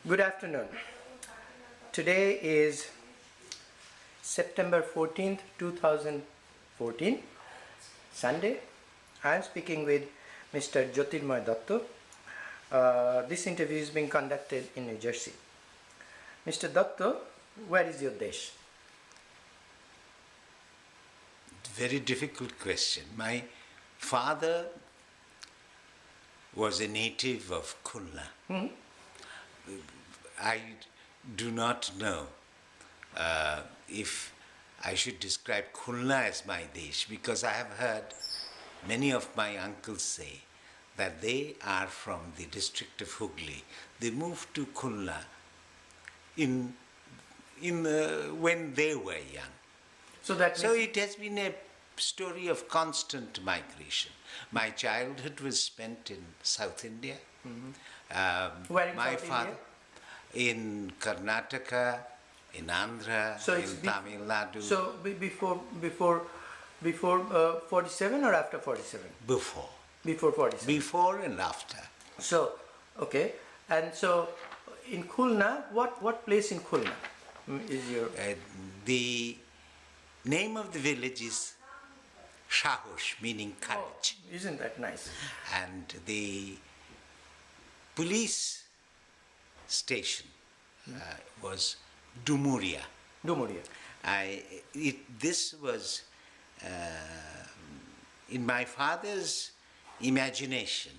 Good afternoon. Today is September 14th, 2014, Sunday. I am speaking with Mr. Jyotirmoy Datta. This interview is being conducted in New Jersey. Mr. Datta, where is your desh? Very difficult question. My father was a native of Khulna. I do not know if I should describe Khulna as my desh, because I have heard many of my uncles say that they are from the district of Hooghly. They moved to Khulna when they were young. So it has been a story of constant migration. My childhood was spent in South India. Where in my South father India? In Karnataka, in Andhra, So in Tamil Nadu. So before 47 or after 47? Before. Before 47. Before and after. So, okay. And so in Khulna, what place in Khulna is your... The name of the village is Sahosh, meaning courage. Oh, isn't that nice? And the police station was Dumuria. Dumuria. This was in my father's imagination.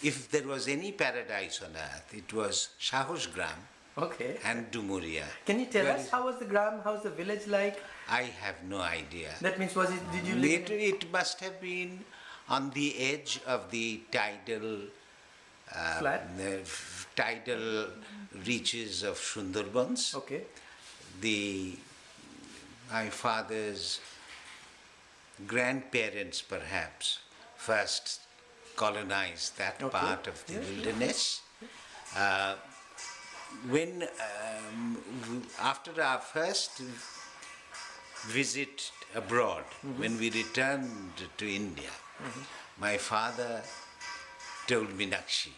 If there was any paradise on earth, it was Sahosh Gram. Okay. And Dumuria. Can you tell us how was the gram, how's the village like? I have no idea. That means did you live It must have been on the edge of the tidal tidal reaches of Sundarbans. Okay. My father's grandparents perhaps first colonized that part of the wilderness. When after our first visit abroad, when we returned to India, my father told Meenakshi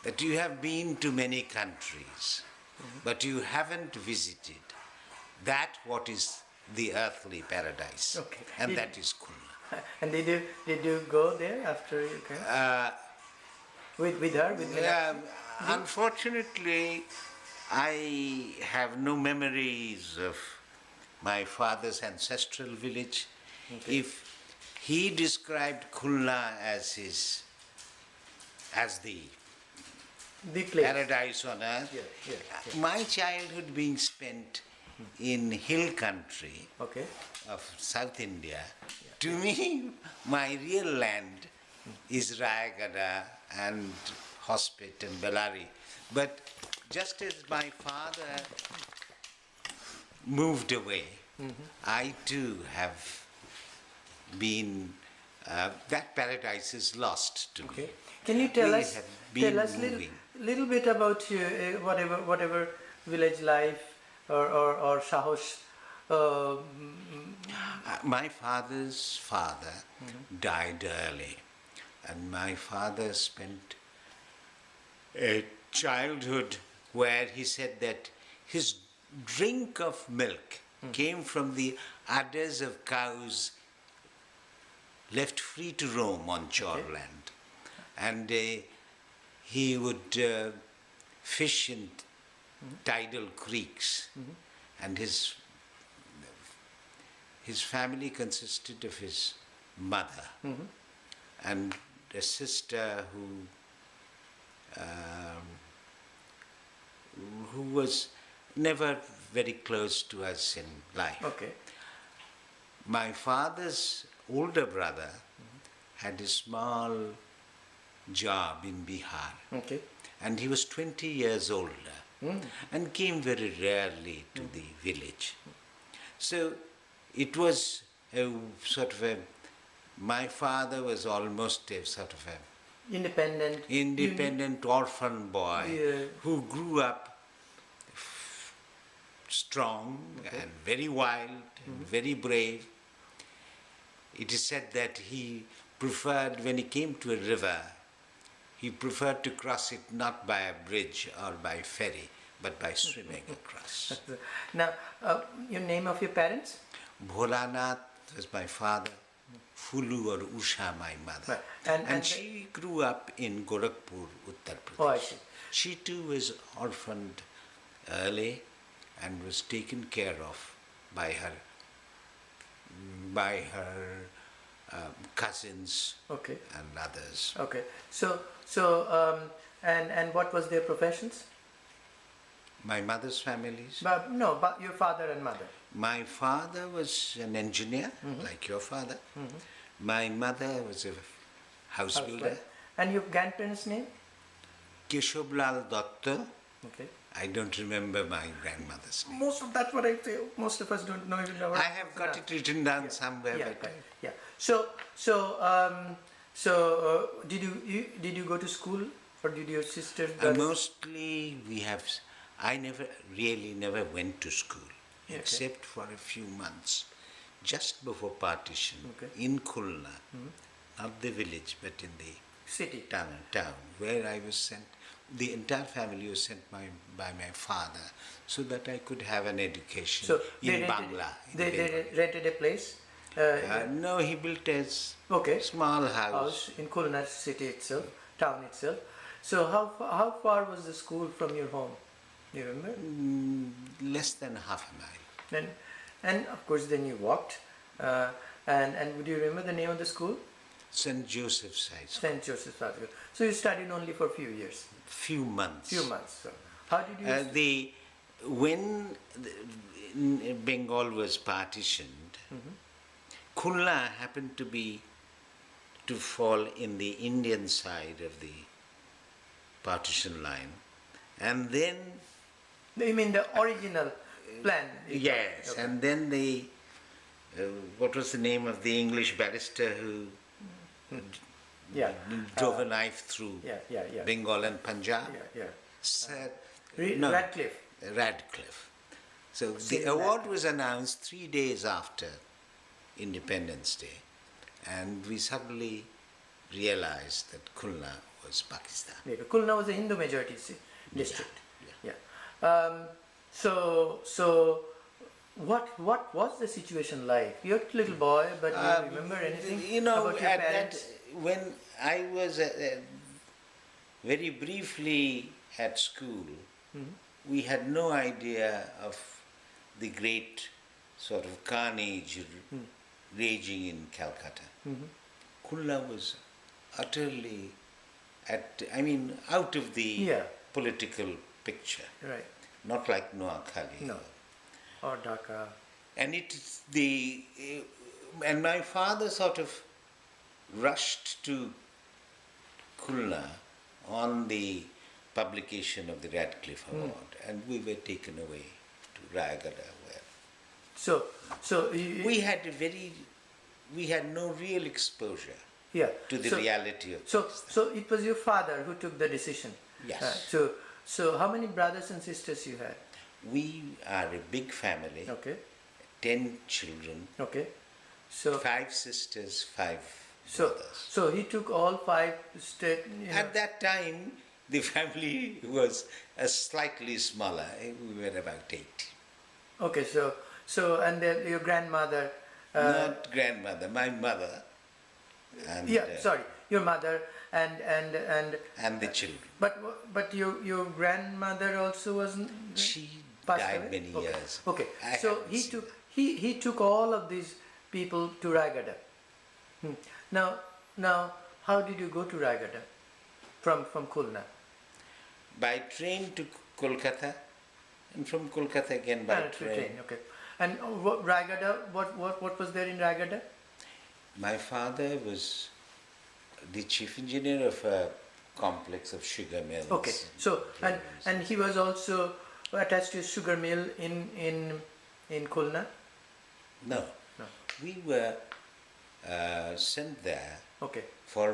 that you have been to many countries, but you haven't visited that what is the earthly paradise, and that is Khulna. And did you go there after you came? With her, with Meenakshi? Unfortunately, I have no memories of my father's ancestral village. Okay. If he described Khulna as the place. paradise on earth, my childhood being spent in hill country of South India, to me, my real land is Rayagada and Hospit and Bellary. But just as my father moved away, I too have been, that paradise is lost to me. Can you tell us little bit about your, whatever village life or Sahosh? My father's father died early, and my father spent a childhood where he said that his drink of milk came from the udders of cows left free to roam on shoreland. And he would fish in tidal creeks, and his family consisted of his mother and a sister who was never very close to us in life. My father's older brother had a small job in Bihar, and he was 20 years older and came very rarely to the village. So it was a sort of my father was almost a sort of independent orphan boy who grew up strong and very wild and very brave. It is said that he preferred, when he came to a river, he preferred to cross it not by a bridge or by ferry, but by swimming across. Now, your name of your parents? Bholanath was my father, Fulu or Usha my mother. Right. And she grew up in Gorakhpur, Uttar Pradesh. Oh, I see. She too was orphaned early and was taken care of by her cousins Okay. and others. Okay. And what was their professions? My mother's families. But your father and mother. My father was an engineer, like your father. My mother was a house builder. And your grandparents' name? Keshoblal Datta. Okay. I don't remember my grandmother's name. That's what I say. Most of us don't know even our. I have got it written down somewhere. Yeah, but yeah. Did you go to school, or did your sister? Mostly I never went to school, except for a few months, just before partition, in Khulna, not the village, but in the city town, where I was sent. The entire family was sent by my father, so that I could have an education in Bangla. They rented a place. No, he built a small house in Khulna city itself, town itself. So how far was the school from your home? Do you remember? Less than half a mile. And of course then you walked. And would you remember the name of the school? St. Joseph's High School. St. Joseph's High School. So you studied only for a few years. Few months. So how did you? When Bengal was partitioned, Khulna happened to fall in the Indian side of the partition line, and then. You mean the original plan? Yes, okay. And then what was the name of the English barrister who drove a knife through Bengal and Punjab? Radcliffe. So the award was announced 3 days after Independence Day, and we suddenly realized that Khulna was Pakistan. Khulna was a Hindu majority district. So what was the situation like? You're a little boy, but do you remember anything about your parents? When I was very briefly at school, we had no idea of the great sort of carnage raging in Calcutta. Khulna was utterly out of the political picture. Right. Not like Noakhali. No. Or Dhaka. And my father sort of rushed to Khulna on the publication of the Radcliffe Award, and we were taken away to Rayagada, where we had no real exposure to the reality of So it was your father who took the decision. Yes. So how many brothers and sisters you had? We are a big family. Okay. 10 children. Okay. So 5 sisters, 5 brothers. So he took all 5 At that time, the family was slightly smaller. We were about 8. Okay. So and then your grandmother. Not grandmother, my mother. And, your mother and the children. But your grandmother also wasn't. She died many years. Okay. So he took all of these people to Rayagada. Now how did you go to Rayagada from Khulna? By train to Kolkata, and from Kolkata again by train. Okay. And Rayagada, what was there in Rayagada? My father was the chief engineer of a complex of sugar mills. Okay. So and he was also attached to a sugar mill in Khulna? No. We were sent there for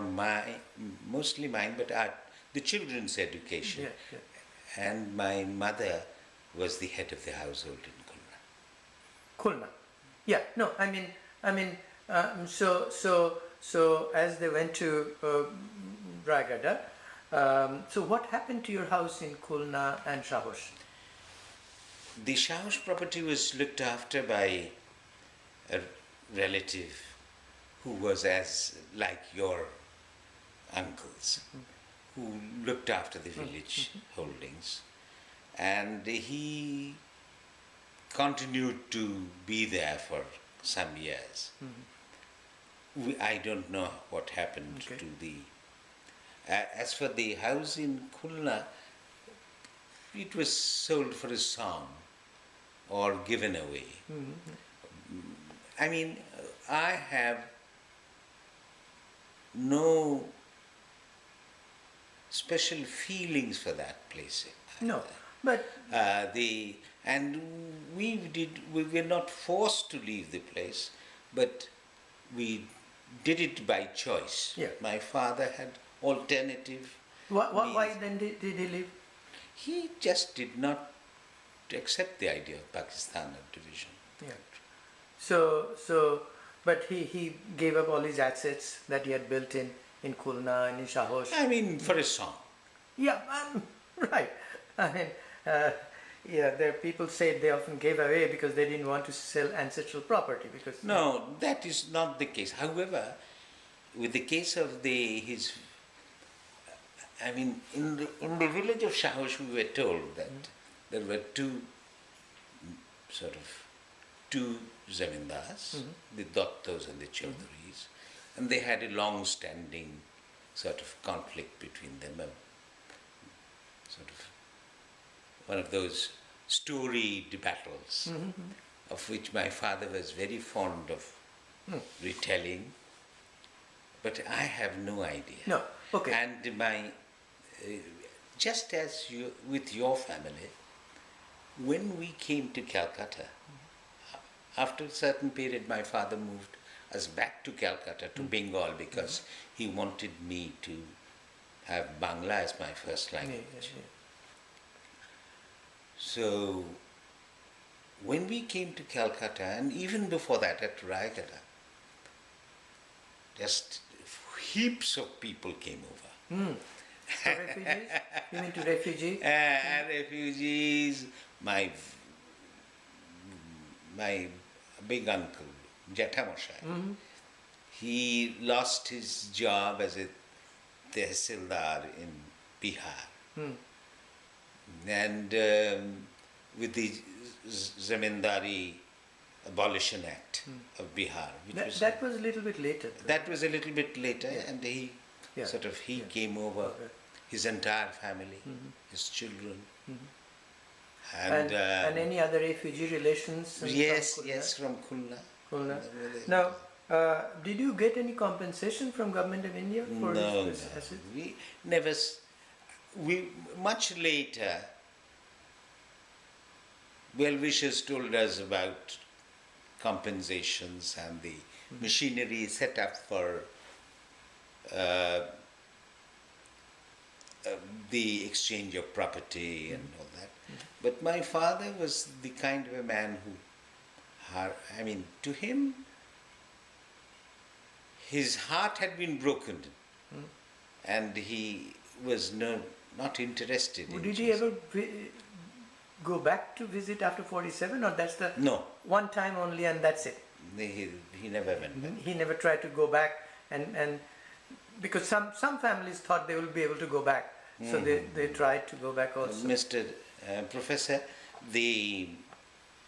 mostly mine, but the children's education. And my mother was the head of the household in Khulna. Khulna. Yeah. No. I mean. So as they went to Rayagada, So what happened to your house in Khulna and Sahosh? The Shahu's property was looked after by a relative who was as like your uncles, who looked after the village holdings, and he continued to be there for some years. I don't know what happened to the. As for the house in Khulna, it was sold for a song or given away. I mean, I have no special feelings for that place. No, but And we were not forced to leave the place, but we did it by choice. Yeah. My father had alternative why means. then did he leave? He just did not accept the idea of Pakistan or division. Yeah. But he gave up all his assets that he had built in Khulna and in Sahosh. I mean, for a song. Yeah, right. I mean, yeah, there people say they often gave away because they didn't want to sell ancestral property because. No, that is not the case. However, with the case of his, I mean, in the village of Sahosh, we were told that there were two zamindars, the Dattas and the Chaudhuris, and they had a long-standing sort of conflict between them, sort of one of those storied battles, of which my father was very fond of retelling, but I have no idea. No, okay. And just as with your family, when we came to Calcutta, after a certain period, my father moved us back to Calcutta, to Bengal, because he wanted me to have Bangla as my first language. So, when we came to Calcutta, and even before that at Raigada, just heaps of people came over. So refugees? You mean to refugees? Refugees, my big uncle, Jyotirmoy, he lost his job as a tehsildar in Bihar. And with the Zamindari Abolition Act of Bihar. That was a little bit later. That was a little bit later, and he came over, his entire family, his children. And any other refugee relations? Yes, from Khulna. Now, did you get any compensation from Government of India for this asset? We never. Much later, well-wishers told us about compensations and the machinery set up for the exchange of property and all that. But my father was the kind of a man who, to him, his heart had been broken, and he was not interested in. Did he ever go back to visit after 47, or that's the one time only and that's it? He never went back. He never tried to go back, and because some families thought they will be able to go back, so they tried to go back also. Mr. Professor, the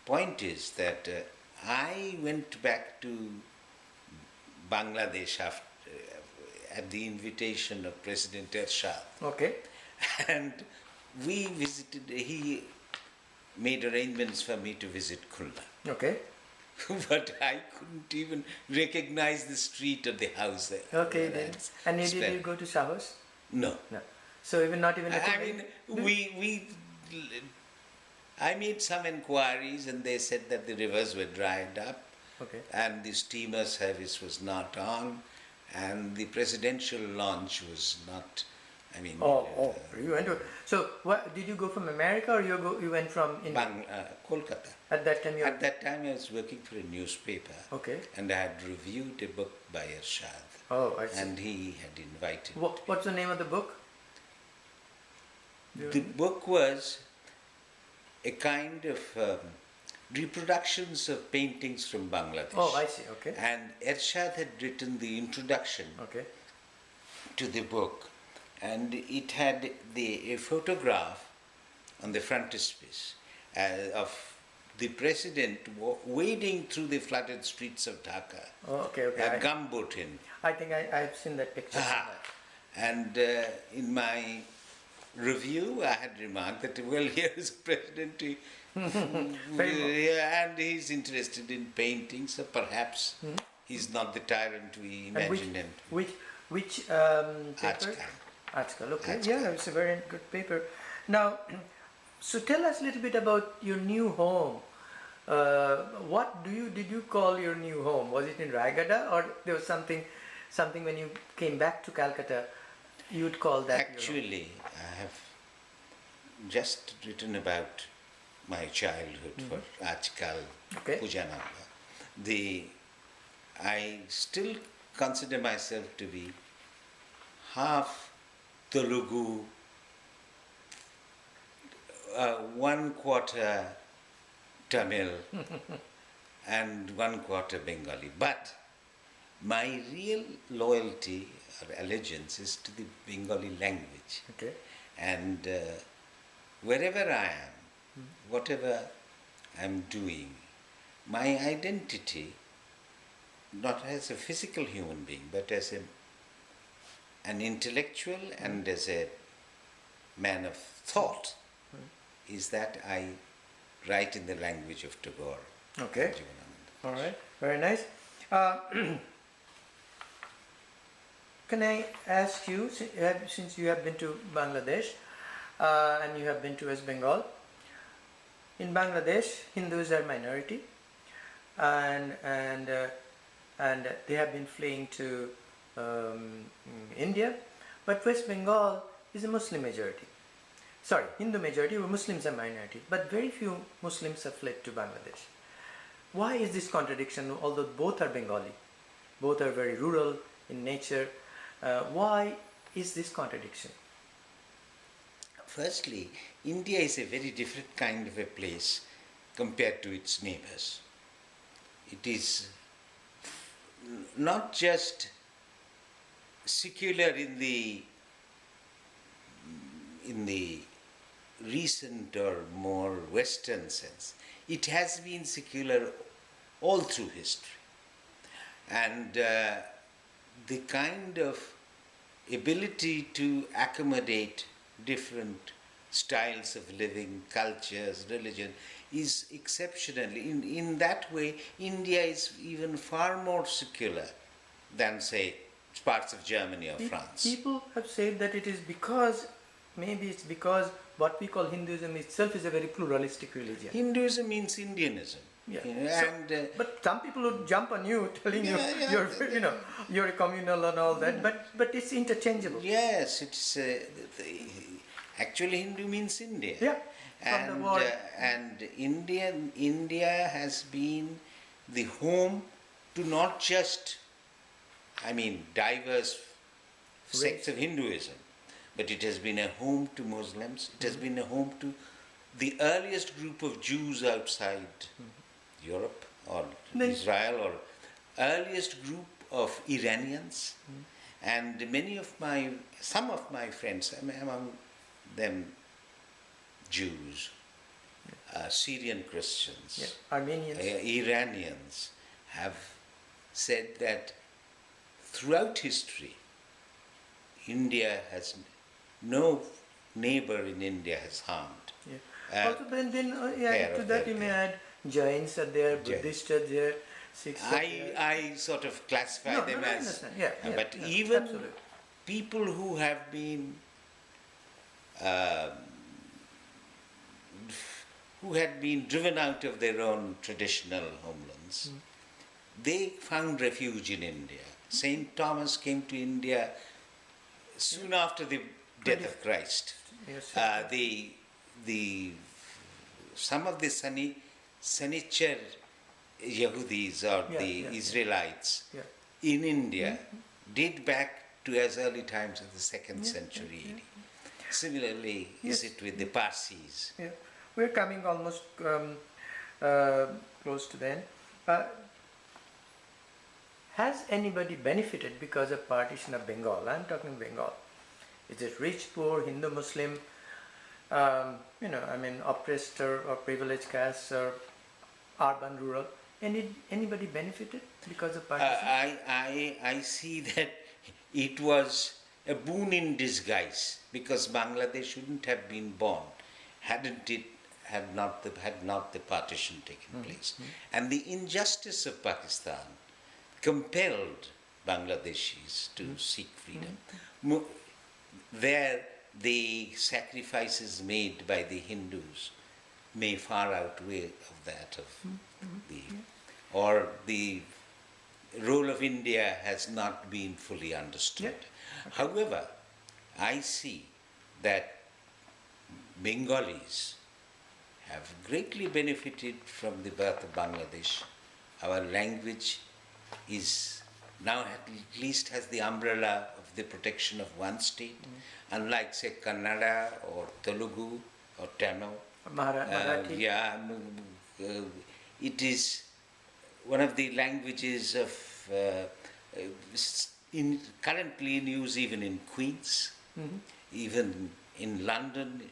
point is that I went back to Bangladesh at the invitation of President Ershad. Okay. And we visited, he made arrangements for me to visit Khulna. Okay. But I couldn't even recognize the street or the house there. Okay, then. And did you go to Sahosh? No. No. So not even. I made some inquiries, and they said that the rivers were dried up, and the steamer service was not on, and the presidential launch was not. You went to. So, did you go from America, or you went from India? Kolkata. At that time, At that time, I was working for a newspaper. Okay. And I had reviewed a book by Ershad. Oh, I see. And he had invited. What's the name of the book? The book was a kind of reproductions of paintings from Bangladesh. Oh, I see. Okay. And Ershad had written the introduction to the book, and it had a photograph on the frontispiece of the president wading through the flooded streets of Dhaka. Oh, okay. A gumboot in. I think I've seen that picture. And in my review, I had remarked that, well, here is a president, and he's interested in painting, so perhaps he's not the tyrant we imagined him. Which paper? Article. Okay. Article. Yeah, it's a very good paper. Now, so tell us a little bit about your new home. What did you call your new home? Was it in Raigada, or there was something when you came back to Calcutta, you'd call that? Actually, I have just written about my childhood for Ajkal Pujananda. I still consider myself to be half Telugu, 1/4 Tamil and 1/4 Bengali. But my real loyalty or allegiance is to the Bengali language. Okay. And wherever I am, whatever I'm doing, my identity, not as a physical human being, but as an intellectual and as a man of thought, is that I write in the language of Tagore. Okay. All right. Very nice. Can I ask you, since you have been to Bangladesh and you have been to West Bengal, in Bangladesh, Hindus are minority, and they have been fleeing to India, but West Bengal is a Muslim majority. Sorry, Hindu majority, Muslims are minority, but very few Muslims have fled to Bangladesh. Why is this contradiction, although both are Bengali, both are very rural in nature? Why is this contradiction? Firstly, India is a very different kind of a place compared to its neighbors. It is not just secular in the recent or more Western sense. It has been secular all through history. And the kind of ability to accommodate different styles of living, cultures, religion is exceptional. In that way, India is even far more secular than, say, parts of Germany or France. People have said that it is because, maybe it's because what we call Hinduism itself is a very pluralistic religion. Hinduism means Indianism. Yeah. You know, but some people would jump on you, telling you're a communal and all that. But it's interchangeable. Yes, it's actually Hindu means India. Yeah. And India has been the home to not just, diverse sects of Hinduism, but it has been a home to Muslims. It has been a home to the earliest group of Jews outside Europe or Israel, or earliest group of Iranians, and some of my friends, among them Jews, Syrian Christians, Armenians, Iranians, have said that throughout history, India has no neighbor in India has harmed. Also, then to that you may add Jains are there, Buddhists are there, Sikhs are there. I sort of classify them as, but even absolutely. People who have been who had been driven out of their own traditional homelands, they found refuge in India. Saint Thomas came to India soon after the death of Christ. Yes, some of the Sanichar Yahudis or the Israelites in India date back to as early times of the 2nd century AD. Similarly, Yes. is it with the Parsis? Yeah, we're coming almost close to the end. Has anybody benefited because of partition of Bengal? I'm talking Bengal. Is it rich, poor, Hindu, Muslim? I mean, oppressed or privileged castes or urban, rural? Anybody benefited because of partition? I see that it was a boon in disguise, because Bangladesh shouldn't have been born hadn't it had not the partition taken place. And the injustice of Pakistan compelled Bangladeshis to seek freedom. There, the sacrifices made by the Hindus may far outweigh of that of the, or the role of India has not been fully understood. However, I see that Bengalis have greatly benefited from the birth of Bangladesh. Our language is now at least has the umbrella of the protection of one state, unlike, say, Kannada or Telugu or Tamil. Marathi. It is one of the languages of currently in use even in Queens, even in London.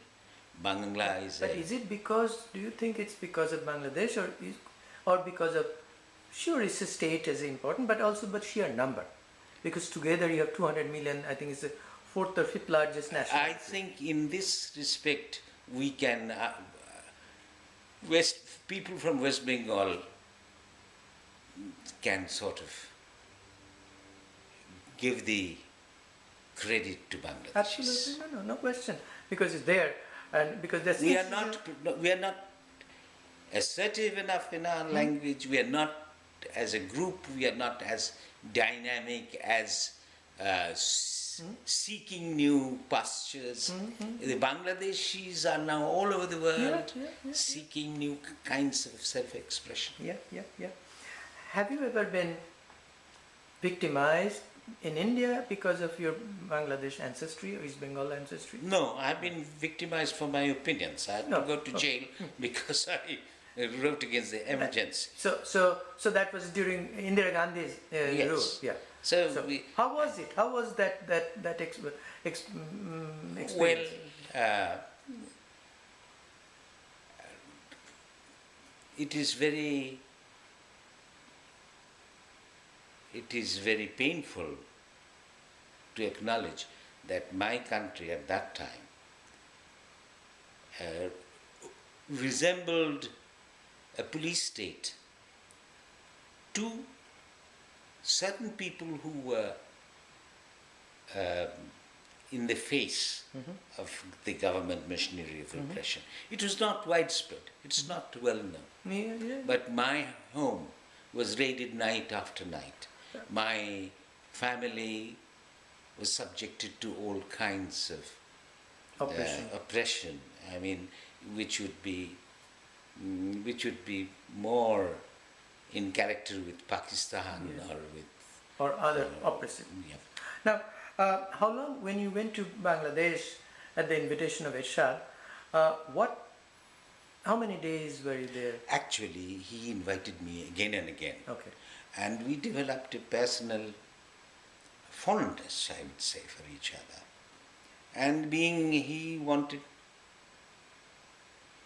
Bangla is. But is it because? Do you think it's because of Bangladesh, or because of? Sure, it's a state is important, but also sheer number, because together you have 200 million. I think it's the fourth or fifth largest nationality. I think in this respect we can. People from West Bengal can sort of give the credit to Bangladesh. Absolutely, no question, because it's there, and because that's we are not assertive enough in our language. We are not, as a group, we are not as dynamic as seeking new pastures. The Bangladeshis are now all over the world seeking new kinds of self-expression. Yeah. Have you ever been victimized in India because of your Bangladesh ancestry or East Bengal ancestry? No, I've been victimized for my opinions. I had to go to jail because I wrote against the emergency. So that was during Indira Gandhi's rule. Yeah. So how was it? How was that experience? Well, it is very painful to acknowledge that my country at that time resembled a police state to certain people who were in the face of the government machinery of repression. It was not widespread, it's not well known. But my home was raided night after night. My family was subjected to all kinds of oppression. I mean, which would be more in character with Pakistan or other oppressive. Yeah. Now, how long, when you went to Bangladesh at the invitation of Ershad, how many days were you there? Actually, he invited me again and again. Okay. And we developed a personal fondness, I would say, for each other. And he wanted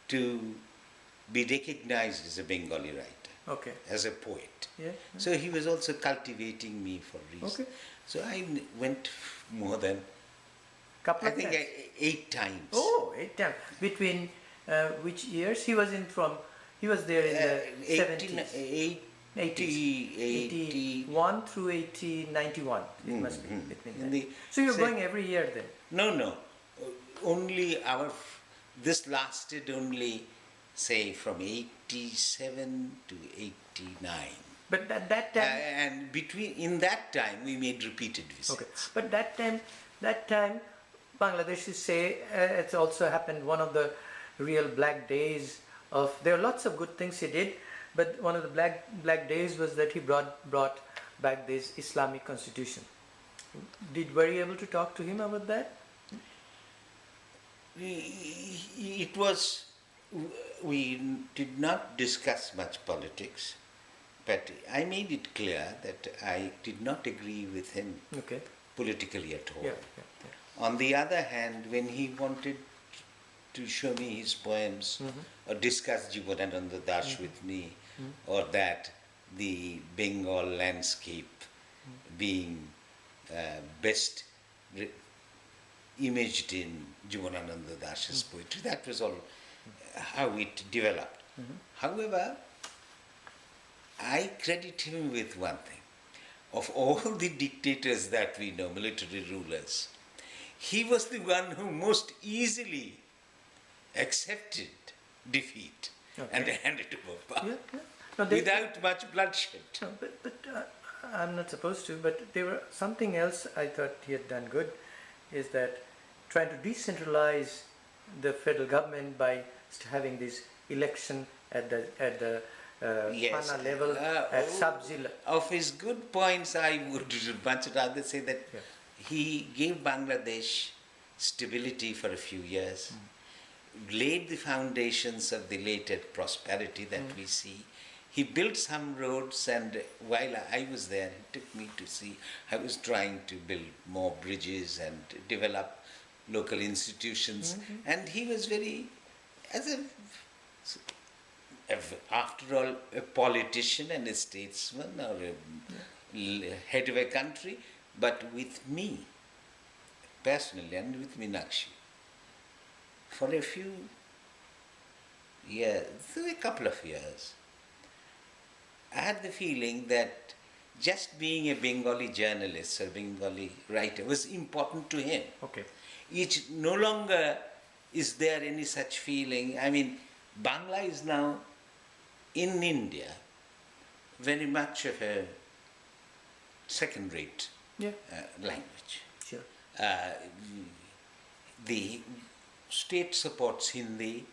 to be recognized as a Bengali writer, as a poet. So he was also cultivating me for reasons. Okay. So I went more than, Couple of I think, times. 8 times. Oh, 8 times. Between which years? He was there in the 70s. 81 through 91. It must be between that. So you're going every year then? No. Only this lasted only, say, from 87 to 89. But that time... and in that time, we made repeated visits. Okay. But that time, Bangladeshis say, it's also happened, one of the real black days of... There are lots of good things he did, but one of the black days was that he brought back this Islamic constitution. Were you able to talk to him about that? it was, we did not discuss much politics, but I made it clear that I did not agree with him Okay. politically at all. Yeah, yeah, yeah. On the other hand, when he wanted to show me his poems or discuss Jivanananda Das with me, or that the Bengal landscape being best imaged in Jivanananda Das's poetry, that was all how it developed. However, I credit him with one thing. Of all the dictators that we know, military rulers, he was the one who most easily accepted defeat and handed over power without much bloodshed. No, but I'm not supposed to, but there were something else I thought he had done good, is that trying to decentralize the federal government by having this election at the Thana level, at sub-zilla. Of his good points, I would much rather say that he gave Bangladesh stability for a few years, laid the foundations of the later prosperity that we see. He built some roads, and while I was there, he took me to see. I was trying to build more bridges and develop local institutions, and he was very, after all, a politician and a statesman or a head of a country, but with me personally and with Meenakshi, for a few years, a couple of years, I had the feeling that just being a Bengali journalist or Bengali writer was important to him. Okay. No longer is there any such feeling. I mean, Bangla is now in India very much of a second-rate language. Sure. The state supports Hindi,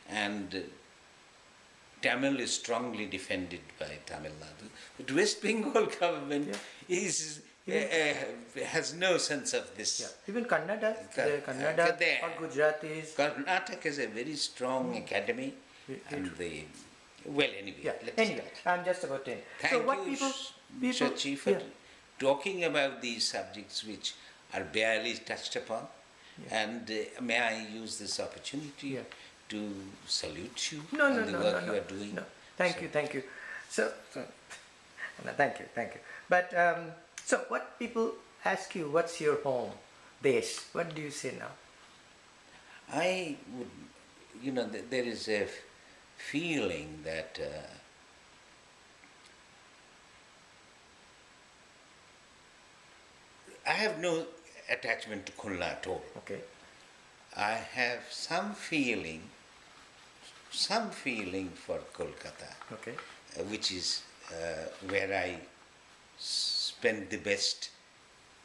and Tamil is strongly defended by Tamil Nadu. But West Bengal government has no sense of this. Yeah. Even Kannada, or Gujaratis. Karnataka is a very strong academy, and anyway, I'm just about to end. Thank you, Shachi, for talking about these subjects which are barely touched upon. And may I use this opportunity to salute you on the work you are doing? No. Thank you. So no, thank you. But so what people ask you, what's your home base? What do you say now? I would, there is a feeling that I have no attachment to Khulna at all. Okay. I have some feeling for Kolkata, which is where I spent the best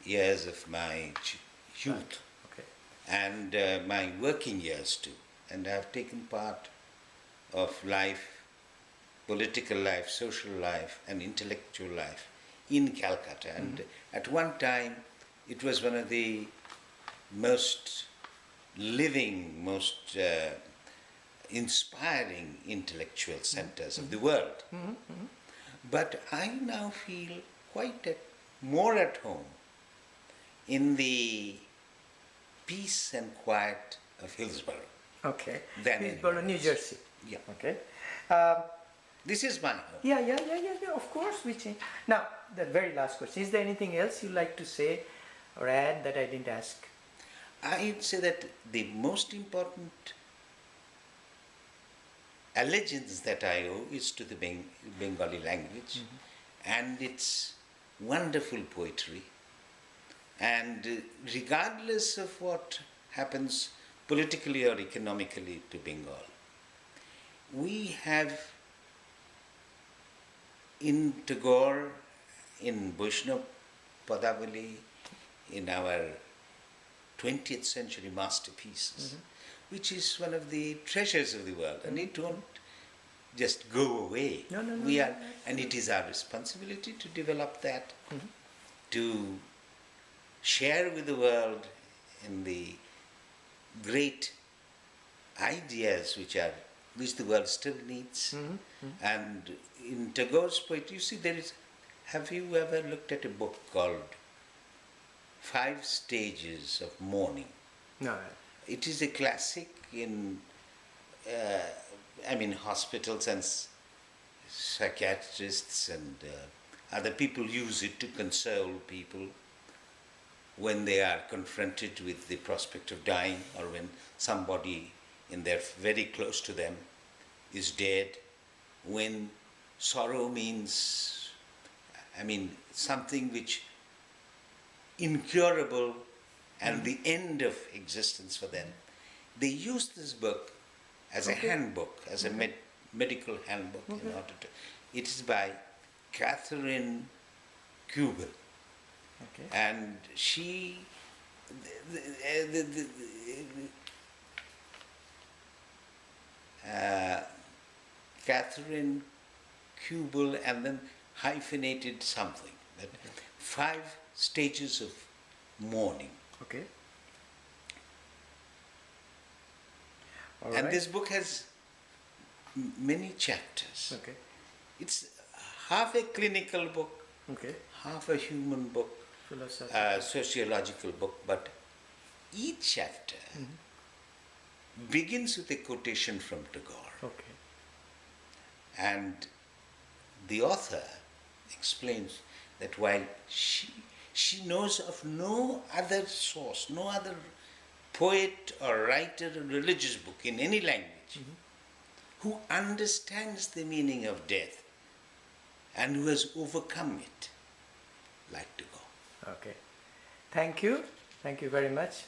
years of my youth and my working years too. And I have taken part of life, political life, social life, and intellectual life in Calcutta. And at one time, it was one of the most living, most inspiring intellectual centers of the world. But I now feel quite more at home in the peace and quiet of Hillsborough. Okay. Than Hillsborough, New Jersey. Yeah. Okay. This is my home. Yeah. Of course, we change. Now, the very last question: is there anything else you'd like to say or add that I didn't ask? I'd say that the most important allegiance that I owe is to the Bengali language and its wonderful poetry. And regardless of what happens politically or economically to Bengal, we have in Tagore, in Vaishnav Padavali, in our 20th century masterpieces, which is one of the treasures of the world, and it won't just go away. No. And it is our responsibility to develop that, to share with the world in the great ideas which the world still needs. And in Tagore's poetry, you see, have you ever looked at a book called 5 Stages of Mourning? No. It is a classic in, hospitals and psychiatrists and other people use it to console people when they are confronted with the prospect of dying, or when somebody very close to them is dead, when sorrow means, something which incurable and the end of existence for them. They use this book as a handbook, as a medical handbook. It is by Catherine Kubel. Okay. And she, Catherine Kubel, and then hyphenated something. That 5 stages of mourning. Okay. And this book has many chapters. Okay. It's half a clinical book, half a human book, sociological book, but each chapter begins with a quotation from Tagore. Okay. And the author explains that while she knows of no other source, no other poet or writer or religious book in any language who understands the meaning of death and who has overcome it like Tagore. Okay. Thank you. Thank you very much.